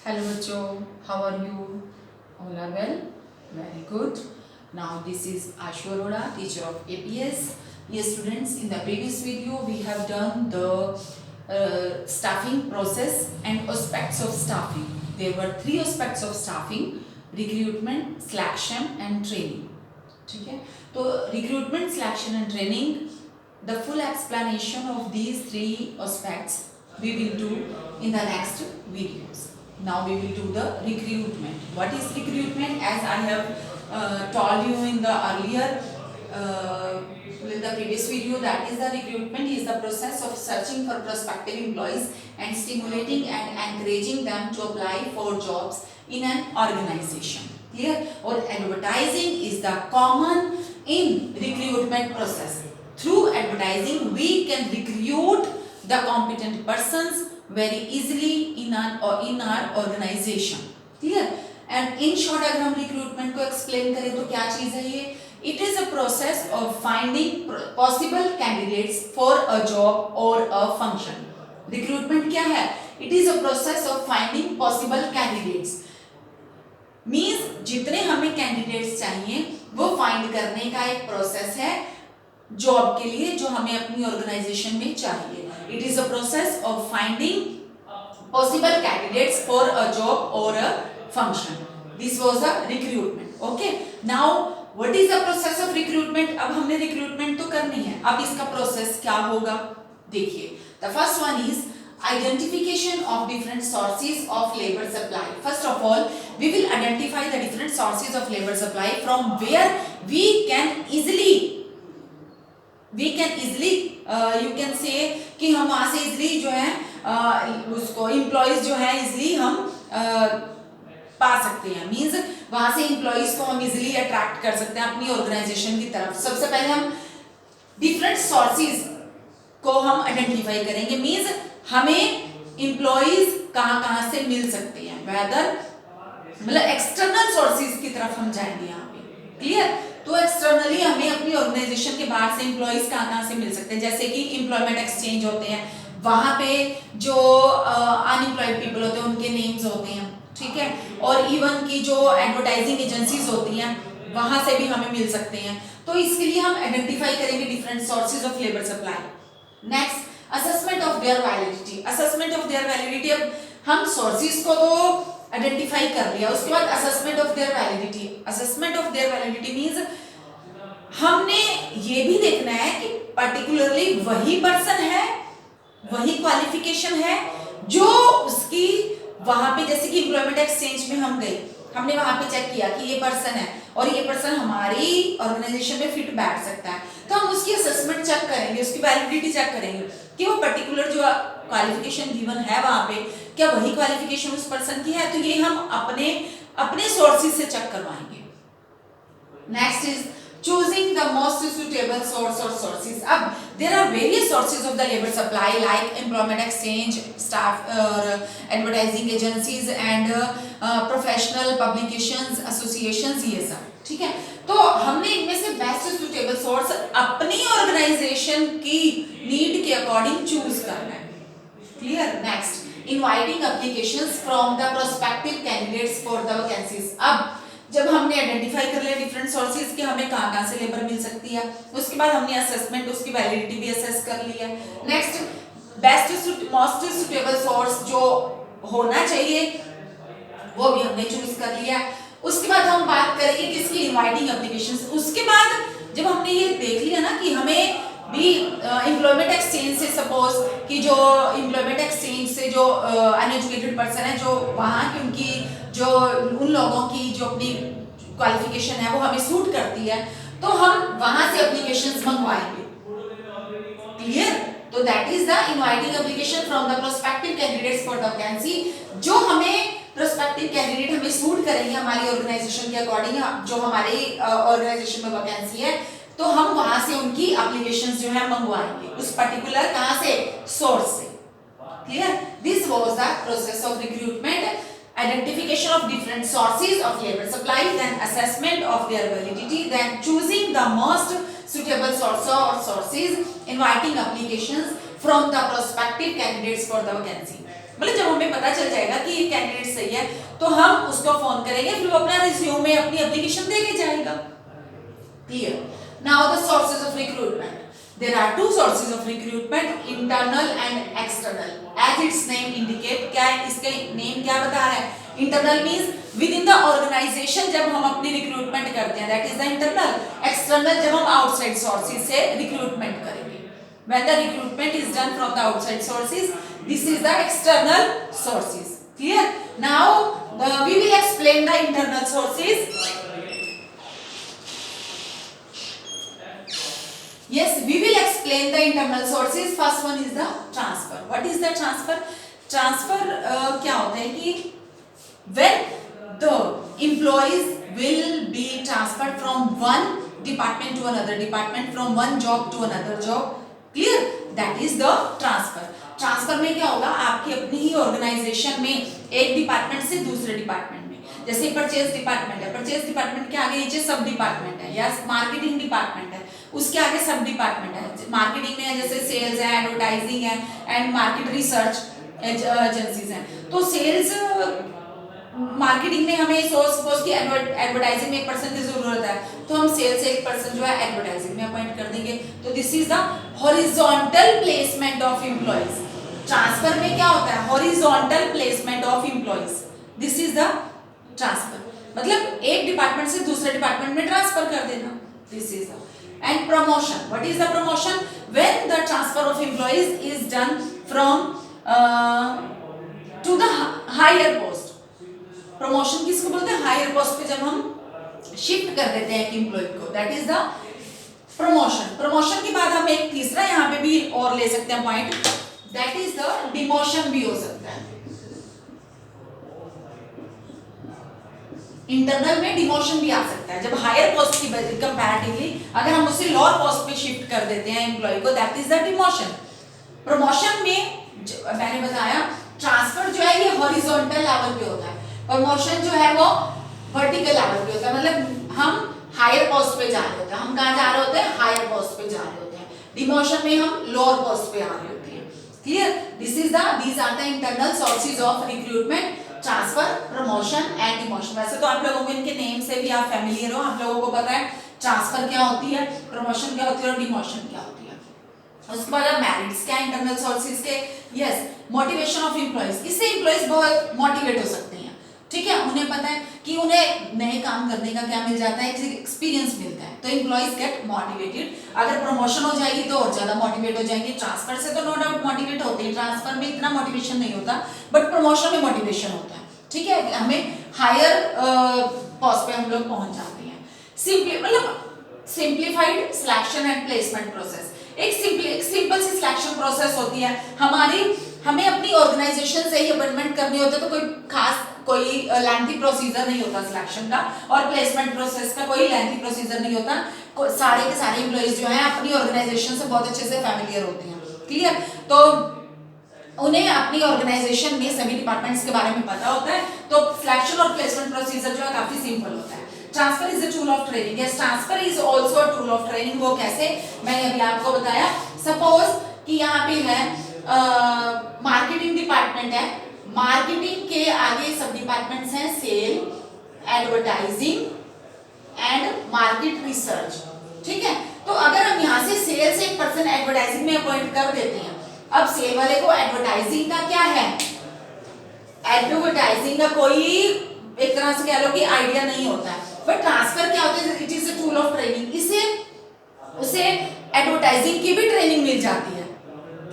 Hello bachcho, how are you? All are well? Very good. Now this is Ashu Arora, teacher of APS. Yes students, in the previous video we have done the staffing process and aspects of staffing. There were three aspects of staffing: recruitment, selection and training. ठीक है, तो recruitment, selection and training, the full explanation of these three aspects we will do in the next videos. Now we will do the recruitment. What is recruitment? As I have told you in the earlier in the previous video, that is the recruitment is the process of searching for prospective employees and stimulating and encouraging them to apply for jobs in an organization. Clear? Or advertising is the common in recruitment process. Through advertising we can recruit the competent persons very easily in our organization. Clear? And in short, अगर हम recruitment को explain करें तो क्या चीज़ है ये? It is a process of finding possible candidates for a job or a function. Recruitment क्या है? It is a process of finding possible candidates. Means जितने हमें candidates चाहिए वो find करने का एक process है जॉब के लिए जो हमें अपनी ऑर्गेनाइजेशन में चाहिए. It is a process of finding possible candidates for a job or a function. This was a recruitment. Okay. Now what is the process of recruitment? अब हमने recruitment तो करनी है. अब इसका process क्या होगा? देखिए. The first one is identification of different sources of labor supply. First of all, we will identify the different sources of labor supply from where we can easily you can say कि हम वहाँ से easily जो है उसको employees जो है easily हम पा सकते हैं. Means वहाँ से employees को हम easily attract कर सकते हैं अपनी organization की तरफ. सबसे पहले हम different sources को हम identify करेंगे. Means हमें employees कहाँ से मिल सकते हैं. Whether मतलब external sources की तरफ हम जाएंगे यहाँ पे. Clear? तो एक्सटर्नली हमें अपनी ऑर्गेनाइजेशन के बाहर से एम्प्लॉइज कहाँ से मिल सकते हैं. जैसे कि एम्प्लॉयमेंट एक्सचेंज होते हैं, वहाँ पे जो अनएम्प्लॉयड पीपल होते हैं उनके नेम्स होते हैं. ठीक है. और इवन की जो एडवर्टाइजिंग एजेंसीज होती हैं वहाँ से भी हमें मिल सकते हैं. तो इसके लिए हम आइडेंटिफाई करेंगे different sources of labour supply. Next, assessment of their validity. Assessment of their validity, अब हम सोर्सेज को तो आइडेंटिफाई कर लिया, उसके बाद assessment of their validity. Assessment of their validity means हमने ये भी देखना है कि पर्टिकुलरली वही पर्सन है, वही क्वालिफिकेशन है जो उसकी वहां पे, जैसे कि एम्प्लॉयमेंट एक्सचेंज में हम गए, हमने वहां पे चेक किया कि ये पर्सन है और ये पर्सन हमारी ऑर्गेनाइजेशन में फिट बैठ सकता है, तो हम उसकी असेसमेंट चेक करेंगे, उसकी वैलिडिटी चेक करेंगे कि वो पर्टिकुलर जो क्वालिफिकेशन गिवन है वहां पे क्या वही क्वालिफिकेशन उस पर्सन की है. तो ये हम अपने सोर्सेज से चेक करवाएंगे. Next is choosing the most suitable source or sources. अब there are various sources of the labor supply like employment exchange, staff advertising agencies and professional publications, associations, ये सब. ठीक है. तो हमने इनमें से बेस्ट सुटेबल सोर्स अपनी ऑर्गेनाइजेशन की नीड के अकॉर्डिंग चूज करना है. Clear. Next, inviting applications from the prospective candidates for the vacancies. अब जब हमने आइडेंटिफाई कर लिया डिफरेंट सोर्सेज कि हमें कहाँ से लेबर मिल सकती है, उसके बाद हमने असेसमेंट, उसकी वैलिडिटी भी असेस कर ली है. Next, best most suitable source जो होना चाहिए वो भी हमने चूज कर लिया. उसके बाद हम बात करेंगे किसकी, इनवाइटिंग एप्लीकेशंस. उसके बाद जब हमने ये देख लिया ना कि हमें भी एम्प्लॉयमेंट एक्सचेंज से, सपोज कि जो एम्प्लॉयमेंट एक्सचेंज से जो अनएजुकेटेड पर्सन है, जो वहाँ की उनकी जो उन लोगों की जो अपनी क्वालिफिकेशन है वो हमें सूट करती है, तो हम वहाँ से एप्लीकेशंस मंगवाएंगे. क्लियर. तो that is the inviting application from the prospective candidates for the vacancy. जो हमें प्रोस्पेक्टिव कैंडिडेट हमें सूट करेंगे हमारी ऑर्गेनाइजेशन के अकॉर्डिंग, जो हमारी ऑर्गेनाइजेशन में वैकेंसी है, तो हम वहां से उनकी एप्लीकेशंस जो है मंगवाएंगे उस पर्टिकुलर कहां से, सोर्स से. Clear. This was the process of recruitment. Identification of different sources of labor supply, then assessment of their validity, then choosing the most suitable source or sources, inviting applications from the prospective candidates for the vacancy. मतलब जब हमें पता चल जाएगा कि ये candidate सही है तो हम उसको फोन करेंगे, फिर वो अपना रिज्यूमे अपनी एप्लीकेशन देके जाएगा। Clear? Now the sources of recruitment. There are two sources of recruitment, internal and external. As its name indicate, क्या इसके नेम क्या बता रहा है? Internal means within the organization जब हम अपनी रिक्रूटमेंट करते हैं, that is the internal. External जब हम outside sources से रिक्रूटमेंट करेंगे. When the recruitment is done from the outside sources, this is the external sources. Clear? Now we will explain the internal sources. Yes, we will explain the internal sources. First one is the transfer. What is the transfer? Transfer क्या होता है कि when the employees will be transferred from one department to another department, from one job to another job. Clear? That is the transfer. Transfer में क्या होगा, आपकी अपनी ही organisation में एक डिपार्टमेंट से दूसरे डिपार्टमेंट में, जैसे परचेज डिपार्टमेंट है, परचेज डिपार्टमेंट के आगे नीचे सब डिपार्टमेंट है, या मार्केटिंग डिपार्टमेंट है उसके आगे सब डिपार्टमेंट है। मार्केटिंग में जैसे सेल्स है, एडवर्टाइजिंग है एंड मार्केट रिसर्च एजेंसीज हैं। तो सेल्स मार्केटिंग में हमें सपोज की एडवर्टाइजिंग में एक पर्सन की जरूरत है, तो हम सेल्स से एक पर्सन जो है एडवर्टाइजिंग में अपॉइंट कर देंगे। तो this is the horizontal placement of employees. Transfer में क्या होता है? Horizontal placement of employees. This is the transfer, मतलब एक डिपार्टमेंट से दूसरे डिपार्टमेंट में ट्रांसफर कर देना। This is the and promotion. What is the promotion? When the transfer of employees is done from to the higher post. Promotion किसको बोलते हैं? Higher post पे जब हम शिफ्ट कर देते हैं एक एम्प्लॉय को, that is the promotion. Promotion के बाद हम एक तीसरा यहाँ पे भी और ले सकते हैं point, that is the demotion भी हो सकता है। इंटरनल में डिमोशन भी आ सकता है जब हायर पोस्ट की कंपैरेटिवली अगर हम उसे लोअर पोस्ट पे शिफ्ट कर देते हैं एम्प्लॉय को, that is the demotion. Promotion में मैंने बताया ट्रांसफर जो है ये हॉरिजॉन्टल लेवल पे होता है, प्रमोशन जो है वो वर्टिकल लेवल पे होता है, मतलब हम हायर पोस्ट पे जा रहे होते हैं। हम कहाँ जा रहे होते हैं? हायर पोस्ट पे जा रहे होते हैं। डिमोशन में हम लोअर पोस्ट पे आ रहे होते हैं। Clear? These are the internal sources of recruitment, transfer, promotion and demotion. वैसे तो आप लोगों को इनके नेम से भी आप फैमिलियर हो, आप लोगों को पता है ट्रांसफर क्या होती है, प्रमोशन क्या होती है और डिमोशन क्या होती है। उसके बाद मेरिट्स क्या इंटरनल सोर्सेज के? Yes, motivation of employees. इससे एम्प्लॉइज बहुत मोटिवेट हो सकते हैं, ठीक है, उन्हें पता है कि उन्हें नए काम करने का क्या मिल जाता है, एक्सपीरियंस मिलता है, तो एम्प्लॉइज गेट मोटिवेटेड। अगर प्रमोशन हो जाएगी तो और ज्यादा मोटिवेट हो जाएंगे। ट्रांसफर से तो नो डाउट मोटिवेट होते हैं, ट्रांसफर में इतना मोटिवेशन नहीं होता, बट प्रमोशन में मोटिवेशन होता है, ठीक है, हमें हायर पोस्ट पे हम लोग पहुंच जाते हैं। Simplified selection and placement process. एक सिंपल सी सिलेक्शन प्रोसेस होती है हमें अपनी ऑर्गेनाइजेशन से ही अपॉइंटमेंट करनी होती है, तो कोई लेंथी प्रोसीजर नहीं होता सिलेक्शन का, और प्लेसमेंट प्रोसेस का कोई लेंथी प्रोसीजर नहीं होता। सारे के सारे एम्प्लॉइज जो हैं अपनी ऑर्गेनाइजेशन से बहुत अच्छे से फैमिलियर होते हैं। क्लियर? तो उन्हें अपनी ऑर्गेनाइजेशन में सभी डिपार्टमेंट्स के बारे में पता होता है, तो सिलेक्शन और प्लेसमेंट प्रोसीजर जो है काफी सिंपल होता है। Transfer is a tool of training. Yes, transfer is also a tool of training. वो कैसे? मैंने अभी आपको बताया। सपोज कि यहाँ पे है मार्केटिंग डिपार्टमेंट है, मार्केटिंग के आगे सब डिपार्टमेंट्स हैं, sale, advertising and market research, ठीक है। तो अगर हम यहाँ से सेल से एक पर्सन एडवर्टाइजिंग में अपॉइंट कर देते हैं, अब सेल वाले को एडवर्टाइजिंग का क्या है, एडवर्टाइजिंग का कोई एक तरह से कह लो कि आइडिया नहीं होता है, बट ट्रांसफर क्या होता है? It is a tool of training. इसे उसे एडवर्टाइजिंग की भी ट्रेनिंग मिल जाती है।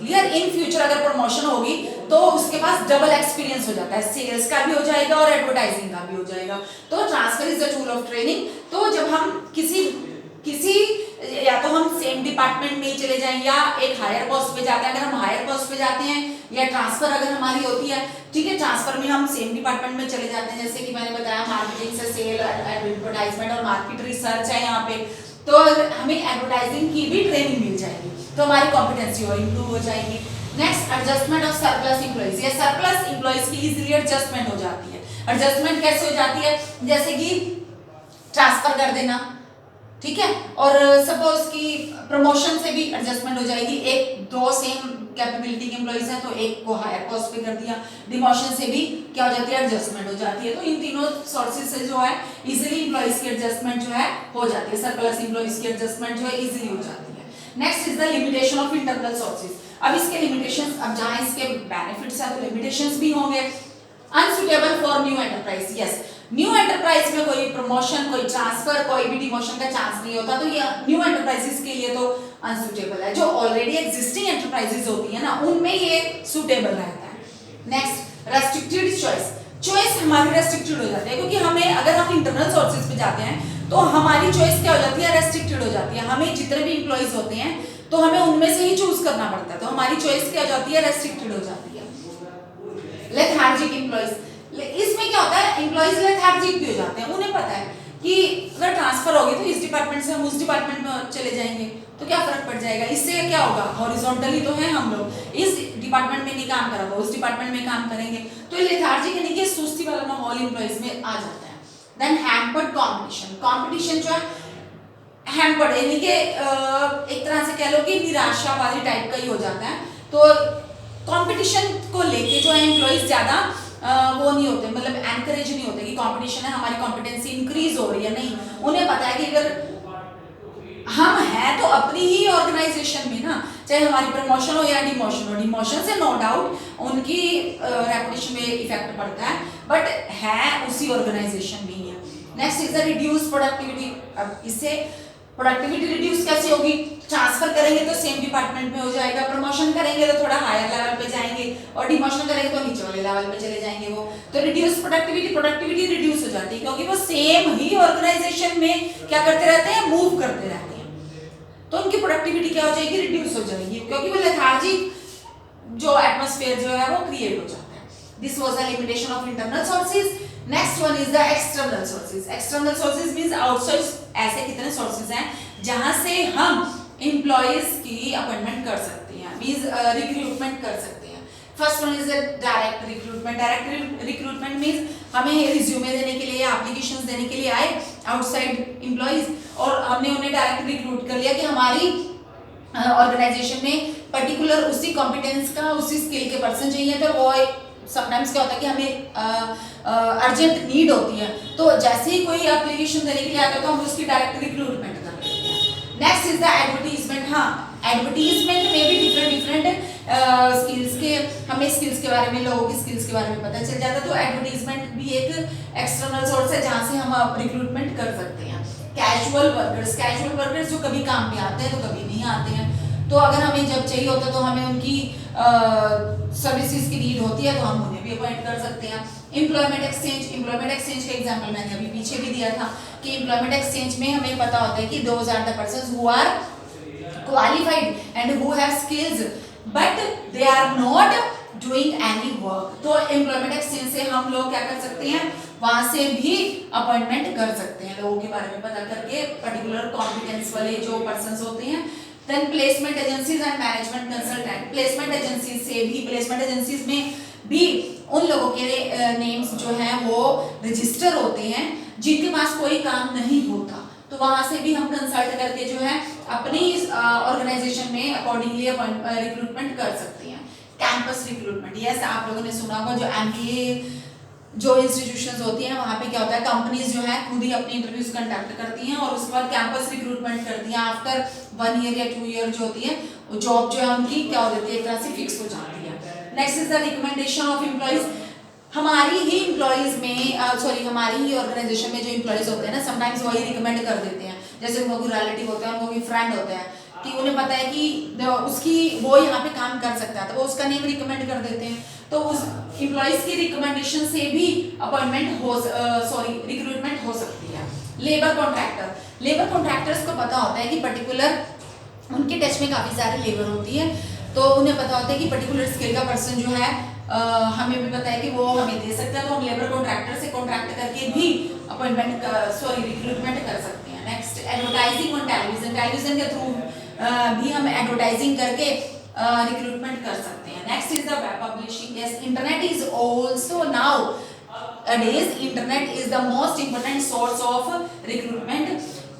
क्लियर? इन फ्यूचर अगर प्रमोशन होगी तो उसके पास डबल एक्सपीरियंस हो जाता है, सेल्स का भी हो जाएगा और एडवर्टाइजिंग का भी हो जाएगा। तो transfer is a tool of training. तो जब हम किसी या तो हम सेम डिपार्टमेंट में ही चले जाएं या एक हायर पोस्ट पे जाते हैं, अगर हम हायर पोस्ट पे जाते हैं या ट्रांसफर अगर हमारी होती है, ठीक है, ट्रांसफर में हम सेम डिपार्टमेंट में चले जाते हैं, जैसे कि मैंने बताया मार्केटिंग से सेल, एडवर्टाइजमेंट और मार्केट रिसर्च है यहाँ पे, तो हमें एडवर्टाइजिंग की भी ट्रेनिंग मिल जाएगी, तो हमारी कॉम्पिटेंसी और इंप्रूव हो जाएगी। Next, adjustment of surplus employees. ये सरप्लस एम्प्लॉइज की इजीली एडजस्टमेंट हो जाती है। एडजस्टमेंट कैसे हो जाती है? जैसे कि ट्रांसफर कर देना, ठीक है, और सपोज कि प्रमोशन से भी एडजस्टमेंट हो जाएगी। एक दो सेम कैपेबिलिटी के एम्प्लॉइज हैं तो एक को हायर कॉस्ट पे कर दिया। डिमोशन से भी क्या हो जाती है, एडजस्टमेंट हो जाती है। तो इन तीनों सोर्सेज से जो है इजीली एम्प्लॉइज की एडजस्टमेंट जो है हो जाती है, सरप्लस एम्प्लॉइज की एडजस्टमेंट जो है इजीली हो जाती है। Next is the limitation of internal sources. अब इसके लिमिटेशंस, अब जहां इसके बेनिफिट्स है तो लिमिटेशंस भी होंगे। Unsuitable for new enterprise, yes, new enterprise में कोई प्रमोशन, कोई ट्रांसफर, कोई भी डिमोशन का चांस नहीं होता, तो ये न्यू एंटरप्राइजेस के लिए तो अनसुटेबल है। जो ऑलरेडी एग्जिस्टिंग एंटरप्राइजेस होती है ना, उनमें ये सुटेबल रहता है। Next, restricted choice. चॉइस हमारी रेस्ट्रिक्टेड हो जाती है, क्योंकि हमें, अगर हम इंटरनल सोर्सेज पे जाते हैं तो हमारी चॉइस क्या हो जाती है, रेस्ट्रिक्टेड हो जाती है। हमें जितने भी एम्प्लॉइज होते हैं तो हमें उनमें से ही चूज करना पड़ता है, तो हमारी चॉइस क्या हो जाती है, रेस्ट्रिक्टेड हो जाती है। लेथार्जिक एम्प्लॉइज, इसमें क्या होता है, एम्प्लॉइज लेथार्जिक भी हो जाते हैं। उन्हें पता है कि अगर ट्रांसफर होगी तो इस डिपार्टमेंट से हम उस डिपार्टमेंट में चले जाएंगे तो क्या फर्क पड़ जाएगा, इससे क्या होगा, हॉरिजॉन्टली तो है हम लोग, इस डिपार्टमेंट में नहीं काम करा तो उस डिपार्टमेंट में काम करेंगे। तो लेथार्जिक यानी कि सुस्ती वाला माहौल एम्प्लॉइज में आ जाता है। देन हैम्पर्ड कंपटीशन, कंपटीशन जो है हैम्पर्ड यानी कि एक तरह से कह लो कि निराशावादी टाइप का ही हो जाता है। तो कंपटीशन को लेके जो है एम्प्लॉइज ज्यादा वो नहीं होते, मतलब एनकरेज नहीं होते कि कंपटीशन है, हमारी कॉम्पिटेंसी इंक्रीज हो रही है, नहीं, उन्हें पता है कि अगर हम हैं तो अपनी ही ऑर्गेनाइजेशन में ना, चाहे हमारी प्रमोशन हो या डिमोशन हो, डिमोशन से नो डाउट उनकी रेपुटेशन में इफेक्ट पड़ता है, बट है उसी ऑर्गेनाइजेशन में ही है। Next is the reduce productivity. अब इससे प्रोडक्टिविटी रिड्यूस कैसे होगी, ट्रांसफर करेंगे तो सेम डिपार्टमेंट में हो जाएगा, प्रमोशन करेंगे तो थोड़ा हायर लेवल पे जाएंगे, और डिमोशन करेंगे तो नीचे वाले लेवल पे चले जाएंगे वो। तो रिड्यूस प्रोडक्टिविटी, प्रोडक्टिविटी रिड्यूस हो जाती है, क्योंकि वो सेम ही ऑर्गेनाइजेशन में क्या करते रहते हैं, मूव करते रहते हैं, तो उनकी प्रोडक्टिविटी क्या हो जाएगी, रिड्यूस हो जाएगी, क्योंकि वो लेथार्जिक जो एटमॉस्फेयर जो है वो क्रिएट हो जाता है। This was the limitation of internal sources. Next one is the external sources. External sources means outside, ऐसे कितने सोर्सेज हैं जहां से हम एम्प्लॉइज की अपॉइंटमेंट कर सकते हैं, मींस रिक्रूटमेंट कर सकते हैं। First one is direct recruitment. Direct recruitment means हमें रिज्यूमे देने के लिए, एप्लीकेशंस देने के लिए आए आउटसाइड एम्प्लॉइज, और हमने उन्हें डायरेक्ट रिक्रूट कर लिया कि हमारी ऑर्गेनाइजेशन में पर्टिकुलर उसी कॉम्पिटेंस का, उसी स्किल के पर्सन चाहिए, तो वो समटाइम्स क्या होता है कि हमें अर्जेंट नीड होती है, तो जैसे ही कोई एप्लीकेशन देने के लिए आता है तो हम उसकी डायरेक्ट रिक्रूटमेंट कर लेते हैं। Next is the advertisement. हाँ, एडवर्टीजमेंट में भी डिफरेंट स्किल्स के, हमें स्किल्स के बारे में, लोगों की स्किल्स के बारे में पता चल जाता है, तो एडवर्टीजमेंट भी एक एक्सटर्नल सोर्स है जहाँ से हम रिक्रूटमेंट कर सकते हैं। कैजुअल वर्कर्स, कैजुअल वर्कर्स जो कभी काम पे आते हैं तो कभी नहीं आते हैं, तो अगर हमें जब चाहिए होता है तो हमें उनकी सर्विसेज की नीड होती है तो हम उन्हें भी अपॉइंट कर सकते हैं। एम्प्लॉयमेंट एक्सचेंज, एम्प्लॉयमेंट एक्सचेंज का एग्जांपल मैंने अभी पीछे भी दिया था कि एम्प्लॉयमेंट एक्सचेंज में हमें पता होता है कि those are the persons who are qualified and who have skills but they are not doing any work. तो एम्प्लॉयमेंट एक्सचेंज से हम लोग क्या कर सकते हैं, वहां से भी अपॉइंटमेंट कर सकते हैं, लोगों के बारे में पता करके, पर्टिकुलर कॉम्पिटेंस वाले जो पर्संस होते हैं। Then placement agencies and management consultant. Placement agencies से भी, प्लेसमेंट एजेंसीज में भी उन लोगों के नेम्स जो हैं वो रजिस्टर होते हैं जिनके पास कोई काम नहीं होता, तो वहां से भी हम कंसल्ट करके जो है अपनी ऑर्गेनाइजेशन में अकॉर्डिंगली रिक्रूटमेंट कर सकते हैं। कैंपस रिक्रूटमेंट, यस, आप लोगों ने सुना होगा, जो एमबीए जो इंस्टीट्यूशंस होती हैं वहाँ पे क्या होता है, कंपनीज जो है खुद ही अपनी इंटरव्यूज कंडक्ट करती हैं और उसके बाद कैंपस रिक्रूटमेंट करती हैं। आफ्टर 1 ईयर या 2 ईयर जो होती है वो जॉब जो है उनकी क्या हो जाती है, एक तरह से फिक्स हो जाती है। Next is the recommendation of employees. हमारी ही एम्प्लॉइज में हमारी ही ऑर्गेनाइजेशन में जो एम्प्लॉइज होते हैं ना, समटाइम्स वही रिकमेंड कर देते हैं, जैसे उनको कोई रिलेटिव होता है, उनको कोई फ्रेंड होता है कि उन्हें पता है कि उसकी वो यहाँ पे काम कर सकता है, तो वो उसका नेम रिकमेंड कर देते हैं, तो उस एम्प्लॉइज की रिकमेंडेशन से भी अपॉइंटमेंट हो रिक्रूटमेंट हो सकती है। लेबर कॉन्ट्रैक्टर, लेबर कॉन्ट्रैक्टर्स को पता होता है कि पर्टिकुलर उनके टच में काफ़ी सारी लेबर होती है, तो उन्हें पता होता है कि पर्टिकुलर स्किल का पर्सन जो है हमें भी पता है कि वो हमें दे सकता है, तो हम लेबर कॉन्ट्रैक्टर से कॉन्ट्रैक्ट करके भी रिक्रूटमेंट कर सकते हैं। Next, advertising on television. Television के थ्रू भी हम एडवर्टाइजिंग करके रिक्रूटमेंट कर सकते हैं। Next is the web publishing. Yes, internet is also now days internet is the most important source of recruitment.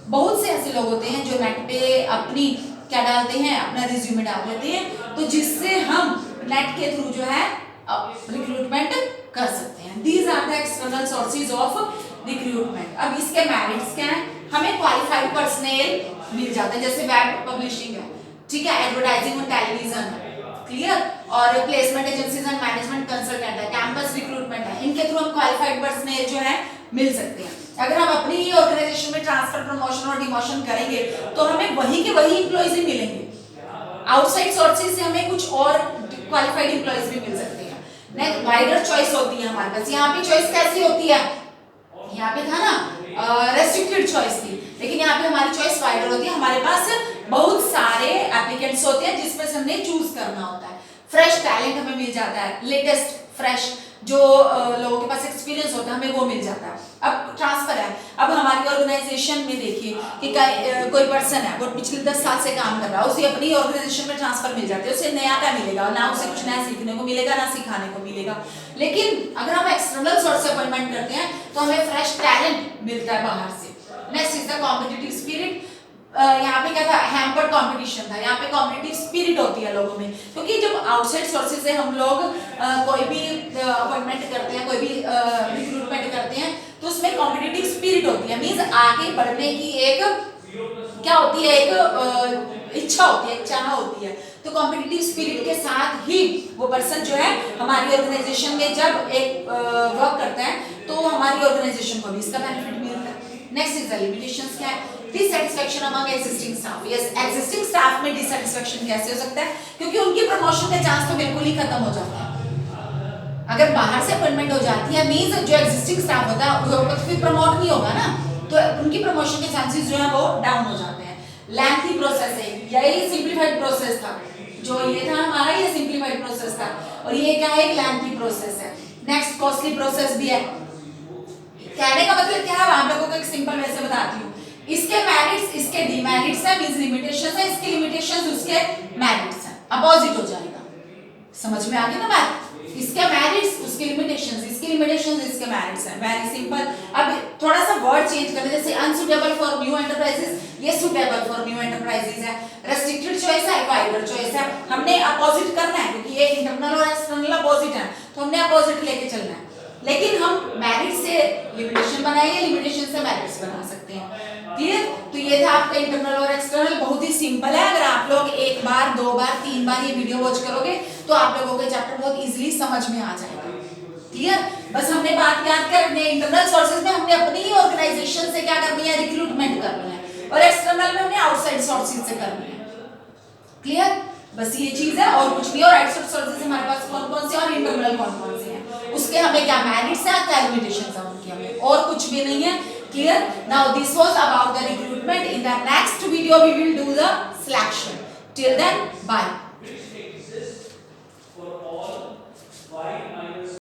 बहुत से ऐसे लोग होते हैं जो नेट पे अपनी क्या डालते हैं, अपना रिज्यूमे डाल देते हैं, तो जिससे हम नेट के थ्रू जो है रिक्रूटमेंट कर सकते हैं। These are the external sources of recruitment. अब इसके मेरिट्स क्या है, हमें क्वालिफाइड पर्सनल मिल जाता है, जैसे वेब पब्लिशिंग है, ठीक है, एडवर्टाइजिंग और टेलीविजन है, क्लियर, और placement agencies and management consultant है, कैंपस रिक्रूटमेंट है, इनके थ्रू हम क्वालिफाइड पर्सनल जो है मिल सकते हैं। अगर हम अपनी ही ऑर्गेनाइजेशन में ट्रांसफर, प्रमोशन और डिमोशन करेंगे तो हमें वही के वही एम्प्लॉइज ही मिलेंगे, आउटसाइड सोर्सेज से हमें कुछ और क्वालिफाइड एम्प्लॉइज भी मिल सकते हैं। नेक्स्ट, वाइडर चॉइस होती है हमारे पास। यहाँ पे चॉइस कैसी होती है, यहाँ पे था ना रेस्ट्रिक्टेड चॉइस थी, लेकिन यहाँ पे हमारी चॉइस वाइडर होती है, हमारे पास बहुत सारे एप्लीकेंट्स होते हैं जिसमें से हमने चूज करना होता है। फ्रेश टैलेंट हमें मिल जाता है, लेटेस्ट फ्रेश जो लोगों के पास एक्सपीरियंस होता है हमें वो मिल जाता है। अब ट्रांसफर है, अब हमारी ऑर्गेनाइजेशन में देखिए कि कोई पर्सन है वो पिछले 10 साल से काम कर रहा है, उसे अपनी ऑर्गेनाइजेशन में ट्रांसफर मिल जाती है, उसे नया क्या मिलेगा, ना उसे कुछ नया सीखने को मिलेगा ना सिखाने को मिलेगा। लेकिन अगर हम एक्सटर्नल सोर्स से अपॉइंटमेंट करते हैं तो हमें फ्रेश टैलेंट मिलता है बाहर से। Next is the competitive spirit. यहाँ पे क्या था, हैम्पर्ड कंपटीशन था, यहाँ पे कॉम्पिटिटिव स्पिरिट होती है लोगों में, क्योंकि जब आउटसाइड सोर्सेज से हम लोग कोई भी अपॉइंटमेंट करते हैं, कोई भी रिक्रूटमेंट करते हैं, तो उसमें कॉम्पिटिटिव स्पिरिट होती है, मींस आगे बढ़ने की एक क्या होती है, एक इच्छा होती है, एक चाह होती है। तो कॉम्पिटिटिव स्पिरिट के साथ ही वो पर्सन जो है हमारी ऑर्गेनाइजेशन में जब एक वर्क करता है तो हमारी ऑर्गेनाइजेशन को भी इसका बेनिफिट मिलता है। Next is the limitations. क्या है, dissatisfaction among existing staff. Yes, existing staff में डिसैटिस्फैक्शन कैसे हो सकता है, क्योंकि उनकी प्रमोशन का चांस तो बिल्कुल ही खत्म हो जाता है। अगर बाहर से अपॉइंटमेंट हो जाती है, मींस जो एग्जिस्टिंग स्टाफ होता है वो फिर प्रमोट नहीं होगा ना, तो उनकी प्रमोशन के चांसेस जो है वो डाउन हो जाते हैं। लेंथी प्रोसेस है, यही सिंपलीफाइड प्रोसेस था, जो ये था हमारा ये सिंपलीफाइड प्रोसेस था, और ये क्या है, एक लेंथी प्रोसेस है। नेक्स्ट, कॉस्टली प्रोसेस भी है। कहने का मतलब क्या है, आप लोगों को एक सिंपल वे से बताती हूँ, इसके मेरिट्स इसके डिमेरिट्स है, मींस लिमिटेशंस है, इसके लिमिटेशंस उसके मेरिट्स है, अपोजिट हो जाएगा। समझ में आ गई ना बात, इसके मेरिट्स उसके लिमिटेशंस, इसके लिमिटेशंस इसके मेरिट्स है, वेरी सिंपल। अब थोड़ा सा वर्ड चेंज करें, जैसे अनसुटेबल फॉर न्यू एंटरप्राइजेस, ये सुटेबल फॉर न्यू एंटरप्राइजेस है, रेस्ट्रिक्टेड चॉइस है, वाइडर चॉइस है। हमने अपोजिट करना है, क्योंकि ये इंटरनल और एक्सटर्नल अपोजिट है, तो हमने अपोजिट लेके चलना है। लेकिन हम मेरिट से लिमिटेशन बनाएंगे, लिमिटेशन से मेरिट्स बना सकते हैं, क्लियर। तो ये था आपका इंटरनल और एक्सटर्नल, बहुत ही सिंपल है। अगर आप लोग एक बार, 2 बार, 3 बार ये वीडियो वॉच करोगे तो आप लोगों को चैप्टर बहुत इजीली समझ में आ जाएगा, क्लियर। बस हमने बात याद कर रखनी है, इंटरनल सोर्सेज में हमने अपनी ही ऑर्गेनाइजेशन से क्या करनी है, रिक्रूटमेंट करनी है, और एक्सटर्नल में हमने आउटसाइड सोर्सेज से करनी है, क्लियर। बस ये चीज है और कुछ नहीं। और आउटसाइड सोर्सेज हमारे पास कौन कौन से और इंटरनल कौन कौन से हैं, उसके हमें क्या मेरिट्स हैं, क्या लिमिटेशंस हैं उनकी, हमें और कुछ भी नहीं है, clear. Now this was about the recruitment. In the next video we will do the selection. Till then, bye.